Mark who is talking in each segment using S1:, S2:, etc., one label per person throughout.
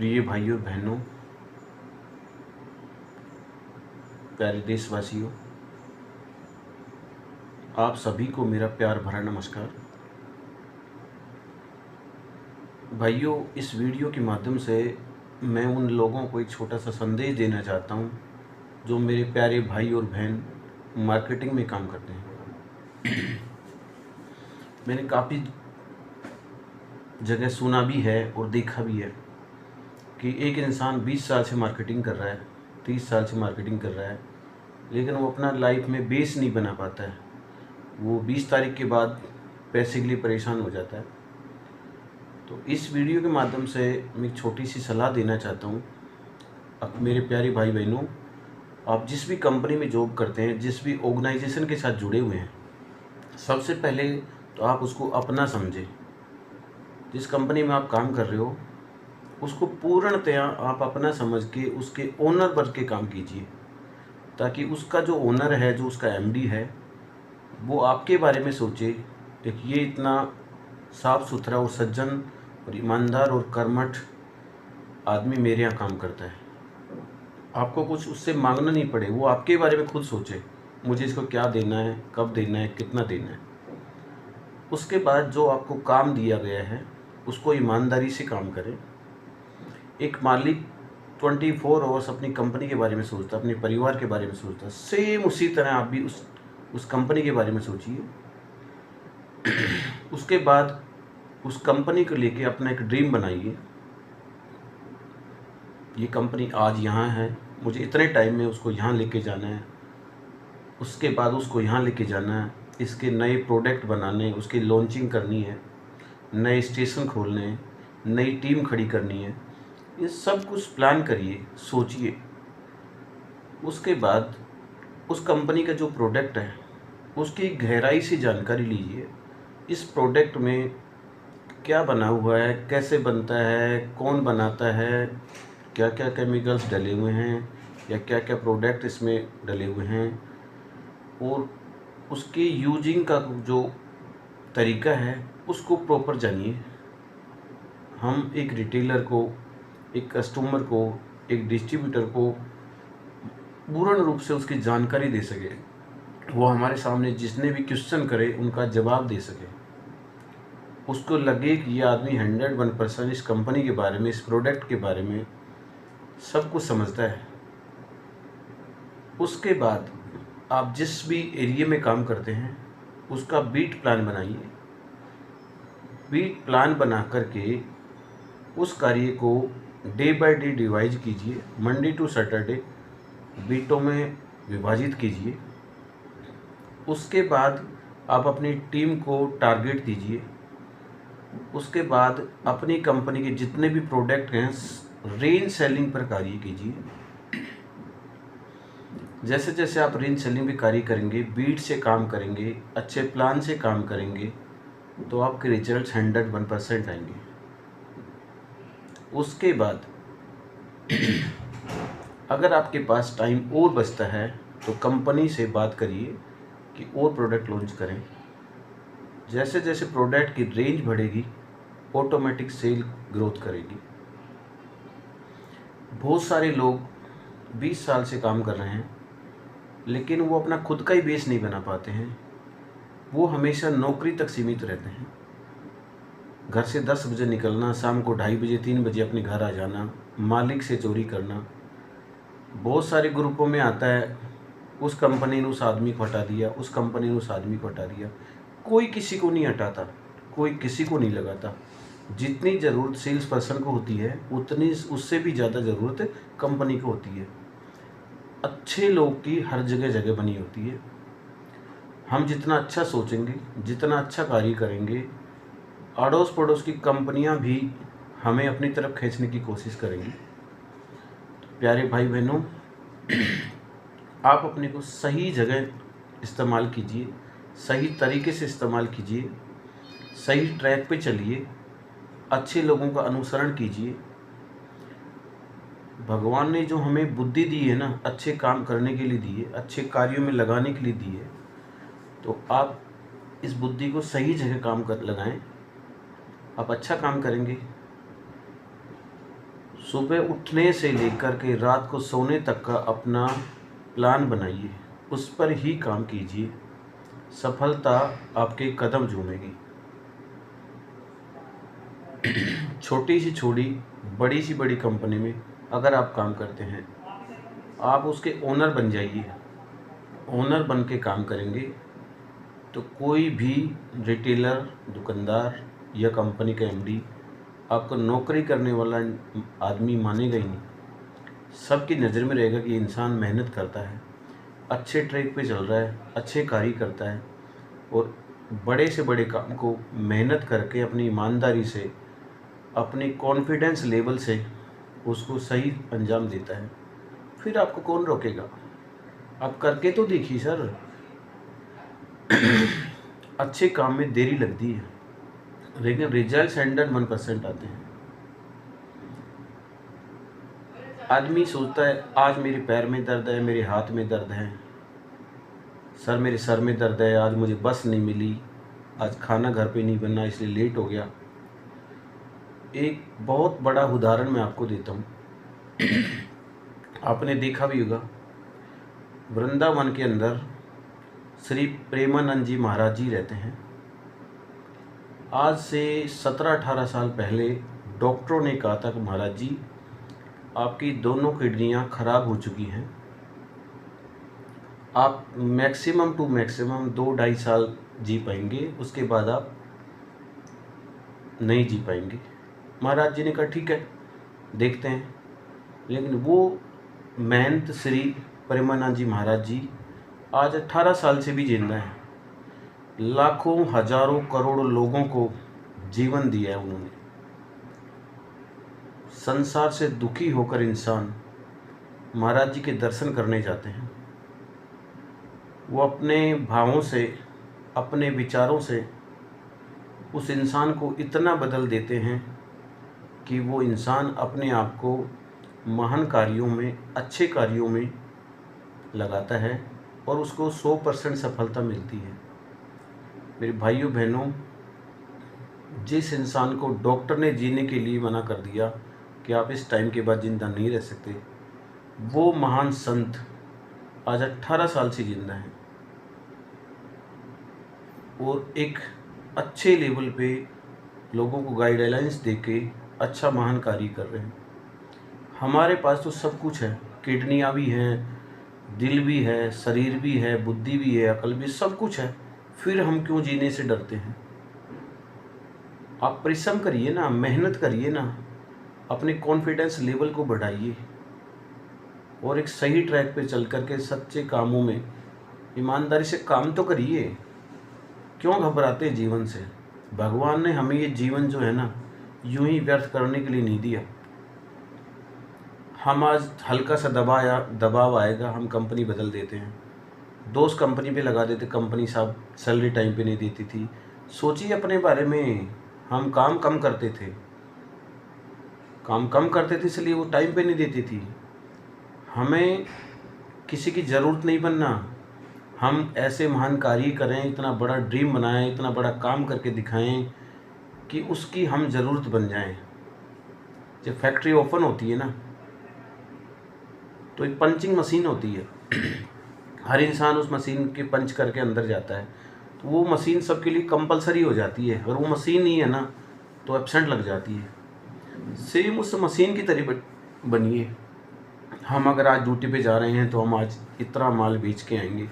S1: प्रिय भाइयों बहनों, प्यारे देशवासियों, आप सभी को मेरा प्यार भरा नमस्कार। भाइयों, इस वीडियो के माध्यम से मैं उन लोगों को एक छोटा सा संदेश देना चाहता हूं जो मेरे प्यारे भाई और बहन मार्केटिंग में काम करते हैं। मैंने काफ़ी जगह सुना भी है और देखा भी है कि एक इंसान 20 साल से मार्केटिंग कर रहा है, 30 साल से मार्केटिंग कर रहा है, लेकिन वो अपना लाइफ में बेस नहीं बना पाता है। वो 20 तारीख के बाद पैसे के लिए परेशान हो जाता है। तो इस वीडियो के माध्यम से मैं एक छोटी सी सलाह देना चाहता हूँ। अब मेरे प्यारे भाई बहनों, आप जिस भी कंपनी में जॉब करते हैं, जिस भी ऑर्गेनाइजेशन के साथ जुड़े हुए हैं, सबसे पहले तो आप उसको अपना समझें। जिस कंपनी में आप काम कर रहे हो उसको पूर्णतया आप अपना समझ के उसके ओनर बन के काम कीजिए, ताकि उसका जो ओनर है, जो उसका एमडी है, वो आपके बारे में सोचे कि ये इतना साफ़ सुथरा और सज्जन और ईमानदार और कर्मठ आदमी मेरे यहाँ काम करता है। आपको कुछ उससे मांगना नहीं पड़े, वो आपके बारे में खुद सोचे, मुझे इसको क्या देना है, कब देना है, कितना देना है। उसके बाद जो आपको काम दिया गया है उसको ईमानदारी से काम करें। एक मालिक 24 आवर्स अपनी कंपनी के बारे में सोचता है, अपने परिवार के बारे में सोचता है। सेम उसी तरह आप भी उस कंपनी के बारे में सोचिए। उसके बाद उस कंपनी को लेके अपना एक ड्रीम बनाइए। ये कंपनी आज यहाँ है, मुझे इतने टाइम में उसको यहाँ लेके जाना है, उसके बाद उसको यहाँ लेके जाना है, इसके नए प्रोडक्ट बनाने, उसकी लॉन्चिंग करनी है, नए स्टेशन खोलने हैं, नई टीम खड़ी करनी है। ये सब कुछ प्लान करिए, सोचिए। उसके बाद उस कंपनी का जो प्रोडक्ट है उसकी गहराई से जानकारी लीजिए। इस प्रोडक्ट में क्या बना हुआ है, कैसे बनता है, कौन बनाता है, क्या क्या केमिकल्स डले हुए हैं या क्या क्या प्रोडक्ट इसमें डले हुए हैं, और उसकी यूजिंग का जो तरीका है उसको प्रॉपर जानिए। हम एक रिटेलर को, एक कस्टमर को, एक डिस्ट्रीब्यूटर को पूर्ण रूप से उसकी जानकारी दे सके, वो हमारे सामने जितने भी क्वेश्चन करे उनका जवाब दे सके, उसको लगे कि ये आदमी 101% इस कंपनी के बारे में, इस प्रोडक्ट के बारे में सब कुछ समझता है। उसके बाद आप जिस भी एरिया में काम करते हैं उसका बीट प्लान बनाइए। बीट प्लान बना करके उस कार्य को डे बाय डे डिवाइड कीजिए, मंडे टू सैटरडे बीटों में विभाजित कीजिए। उसके बाद आप अपनी टीम को टारगेट दीजिए। उसके बाद अपनी कंपनी के जितने भी प्रोडक्ट हैं रेंज सेलिंग पर कार्य कीजिए। जैसे जैसे आप रेंज सेलिंग पे कार्य करेंगे, बीट से काम करेंगे, अच्छे प्लान से काम करेंगे, तो आपके रिजल्ट्स 101% आएंगे। उसके बाद अगर आपके पास टाइम और बचता है तो कंपनी से बात करिए कि और प्रोडक्ट लॉन्च करें। जैसे जैसे प्रोडक्ट की रेंज बढ़ेगी ऑटोमेटिक सेल ग्रोथ करेगी। बहुत सारे लोग 20 साल से काम कर रहे हैं लेकिन वो अपना खुद का ही बेस नहीं बना पाते हैं। वो हमेशा नौकरी तक सीमित रहते हैं। घर से 10 बजे निकलना, शाम को 2:30 बजे 3 बजे अपने घर आ जाना, मालिक से चोरी करना। बहुत सारे ग्रुपों में आता है, उस कंपनी ने उस आदमी को हटा दिया, उस कंपनी ने उस आदमी को हटा दिया। कोई किसी को नहीं हटाता, कोई किसी को नहीं लगाता। जितनी ज़रूरत सेल्स पर्सन को होती है उतनी उससे भी ज़्यादा ज़रूरत कंपनी को होती है। अच्छे लोग की हर जगह जगह बनी होती है। हम जितना अच्छा सोचेंगे, जितना अच्छा कार्य करेंगे, अड़ोस पड़ोस की कंपनियां भी हमें अपनी तरफ खींचने की कोशिश करेंगी। प्यारे भाई बहनों, आप अपने को सही जगह इस्तेमाल कीजिए, सही तरीके से इस्तेमाल कीजिए, सही ट्रैक पे चलिए, अच्छे लोगों का अनुसरण कीजिए। भगवान ने जो हमें बुद्धि दी है ना, अच्छे काम करने के लिए दी है, अच्छे कार्यों में लगाने के लिए दी है, तो आप इस बुद्धि को सही जगह काम कर लगाएं। आप अच्छा काम करेंगे, सुबह उठने से लेकर के रात को सोने तक का अपना प्लान बनाइए, उस पर ही काम कीजिए, सफलता आपके कदम चूमेगी। छोटी सी छोटी, बड़ी सी बड़ी कंपनी में अगर आप काम करते हैं, आप उसके ओनर बन जाइए। ओनर बन के काम करेंगे तो कोई भी रिटेलर, दुकानदार या कंपनी का एमडी आपको नौकरी करने वाला आदमी मानेगा ही नहीं। सबकी नज़र में रहेगा कि इंसान मेहनत करता है, अच्छे ट्रैक पे चल रहा है, अच्छे कार्य करता है और बड़े से बड़े काम को मेहनत करके अपनी ईमानदारी से, अपने कॉन्फिडेंस लेवल से उसको सही अंजाम देता है। फिर आपको कौन रोकेगा? आप करके तो देखिए सर। अच्छे काम में देरी लगती है लेकिन रिजल्ट 101% आते हैं। आदमी सोचता है आज मेरे पैर में दर्द है, मेरे हाथ में दर्द है, सर मेरे सर में दर्द है, आज मुझे बस नहीं मिली, आज खाना घर पे नहीं बना इसलिए लेट हो गया। एक बहुत बड़ा उदाहरण मैं आपको देता हूँ। आपने देखा भी होगा, वृंदावन के अंदर श्री प्रेमानंद जी महाराज जी रहते हैं। आज से 17-18 साल पहले डॉक्टरों ने कहा था कि महाराज जी आपकी दोनों किडनियां खराब हो चुकी हैं, आप मैक्सिमम टू मैक्सिमम 2-2.5 साल जी पाएंगे, उसके बाद आप नहीं जी पाएंगे। महाराज जी ने कहा ठीक है देखते हैं। लेकिन वो महंत श्री प्रेमानंद जी महाराज जी आज 18 साल से भी जिंदा हैं। लाखों हजारों करोड़ों लोगों को जीवन दिया है उन्होंने। संसार से दुखी होकर इंसान महाराज जी के दर्शन करने जाते हैं। वो अपने भावों से, अपने विचारों से उस इंसान को इतना बदल देते हैं कि वो इंसान अपने आप को महान कार्यों में, अच्छे कार्यों में लगाता है और उसको 100% सफलता मिलती है। मेरे भाइयों बहनों, जिस इंसान को डॉक्टर ने जीने के लिए मना कर दिया कि आप इस टाइम के बाद ज़िंदा नहीं रह सकते, वो महान संत आज 18 साल से जिंदा हैं और एक अच्छे लेवल पे लोगों को गाइडलाइंस देके अच्छा महान कार्य कर रहे हैं। हमारे पास तो सब कुछ है, किडनियाँ भी हैं, दिल भी है, शरीर भी है, बुद्धि भी है, अकल भी, सब कुछ है, फिर हम क्यों जीने से डरते हैं? आप परिश्रम करिए ना, मेहनत करिए ना, अपने कॉन्फिडेंस लेवल को बढ़ाइए और एक सही ट्रैक पे चल करके सच्चे कामों में ईमानदारी से काम तो करिए। क्यों घबराते जीवन से? भगवान ने हमें ये जीवन जो है ना यूं ही व्यर्थ करने के लिए नहीं दिया। हम आज हल्का सा दबाव आएगा, हम कंपनी बदल देते हैं, दोस्त कंपनी पे लगा देते, कंपनी साहब सैलरी टाइम पे नहीं देती थी। सोचिए अपने बारे में, हम काम कम करते थे इसलिए वो टाइम पे नहीं देती थी। हमें किसी की ज़रूरत नहीं बनना, हम ऐसे महान कार्य करें, इतना बड़ा ड्रीम बनाएं, इतना बड़ा काम करके दिखाएं कि उसकी हम ज़रूरत बन जाएं। जब फैक्ट्री ओपन होती है ना तो एक पंचिंग मशीन होती है, हर इंसान उस मशीन के पंच करके अंदर जाता है, तो वो मशीन सबके लिए कंपलसरी हो जाती है। अगर वो मशीन नहीं है ना तो एब्सेंट लग जाती है। सेम उस मशीन की तरह बनिए। हम अगर आज ड्यूटी पे जा रहे हैं तो हम आज इतना माल बेच के आएंगे,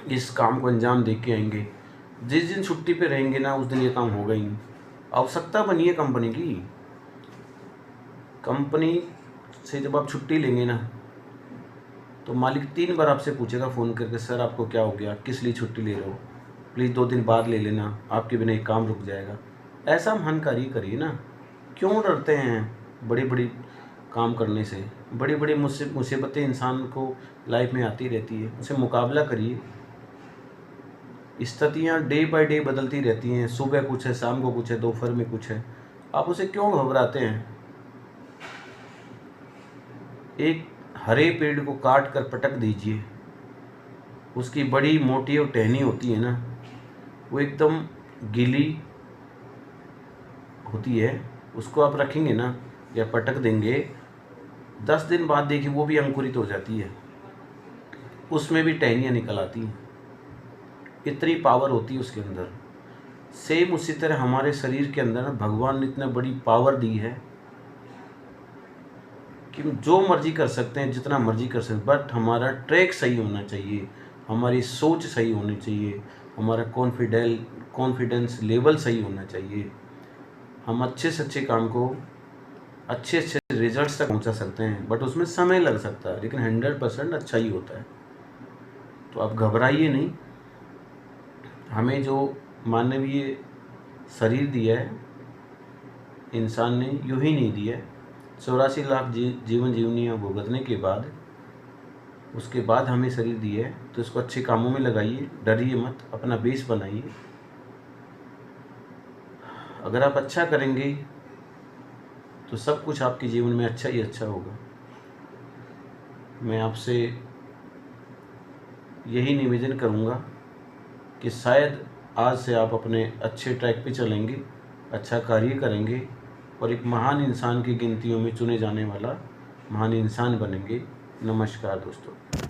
S1: इस काम को अंजाम दे के आएंगे। जिस दिन छुट्टी पे रहेंगे ना उस दिन ये काम होगा ही नहीं। आवश्यकता बनिए कंपनी की। कंपनी से जब आप छुट्टी लेंगे ना तो मालिक 3 बार आपसे पूछेगा फ़ोन करके, सर आपको क्या हो गया, किस लिए छुट्टी ले रहे हो, प्लीज़ 2 दिन बाद ले लेना, आपके बिना एक काम रुक जाएगा। ऐसा महान कार्य करिए ना। क्यों डरते हैं बड़ी बड़ी काम करने से? बड़ी बड़ी मुसीबतें इंसान को लाइफ में आती रहती है, उसे मुकाबला करिए। स्थितियाँ डे बाय डे बदलती रहती हैं, सुबह कुछ है, शाम को कुछ है, दोपहर में कुछ है, आप उसे क्यों घबराते हैं? एक हरे पेड़ को काट कर पटक दीजिए, उसकी बड़ी मोटी और टहनी होती है ना, वो एकदम गीली होती है, उसको आप रखेंगे ना या पटक देंगे, 10 दिन बाद देखिए वो भी अंकुरित हो जाती है, उसमें भी टहनियाँ निकल आती हैं। इतनी पावर होती है उसके अंदर। सेम उसी तरह हमारे शरीर के अंदर भगवान ने इतनी बड़ी पावर दी है कि हम जो मर्जी कर सकते हैं, जितना मर्जी कर सकते हैं, बट हमारा ट्रैक सही होना चाहिए, हमारी सोच सही होनी चाहिए, हमारा कॉन्फिडेंस लेवल सही होना चाहिए। हम अच्छे से अच्छे काम को अच्छे अच्छे रिजल्ट्स तक पहुंचा सकते हैं, बट उसमें समय लग सकता है, लेकिन 100% अच्छा ही होता है। तो आप घबराइए नहीं। हमें जो मानवीय शरीर दिया है इंसान ने यूं ही नहीं दिया है। 84 लाख जीवन जीवनियाँ भुगतने के बाद उसके बाद हमें शरीर दिया है, तो इसको अच्छे कामों में लगाइए, डरिए मत, अपना बेस बनाइए। अगर आप अच्छा करेंगे तो सब कुछ आपके जीवन में अच्छा ही अच्छा होगा। मैं आपसे यही निवेदन करूँगा कि शायद आज से आप अपने अच्छे ट्रैक पे चलेंगे, अच्छा कार्य करेंगे और एक महान इंसान की गिनतियों में चुने जाने वाला महान इंसान बनेंगे। नमस्कार दोस्तों।